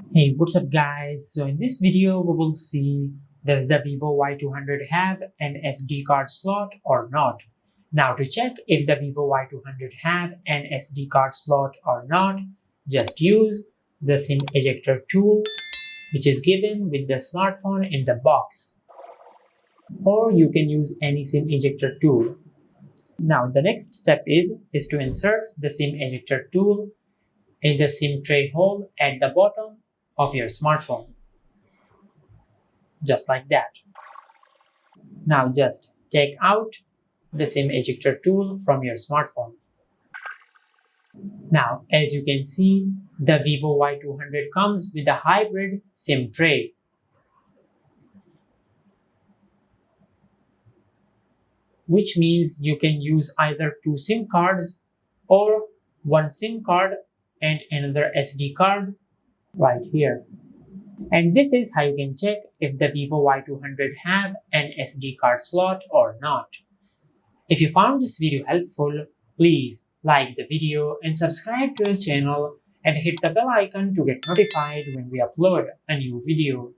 Hey, what's up guys? So in this video we will see, does the Vivo Y200 have an SD card slot or not? Now to check if the Vivo Y200 have an SD card slot or not, just use the SIM ejector tool which is given with the smartphone in the box, or you can use any SIM ejector tool. Now the next step is to insert the SIM ejector tool in the SIM tray hole at the bottom of your smartphone, just like that. Now just take out the SIM ejector tool from your smartphone. Now, as you can see, the Vivo Y200 comes with a hybrid SIM tray. Which means you can use either two SIM cards or one SIM card and another SD card right here. And this is how you can check if the Vivo Y200 have an SD card slot or not. If you found this video helpful, please like the video and subscribe to our channel and hit the bell icon to get notified when we upload a new video.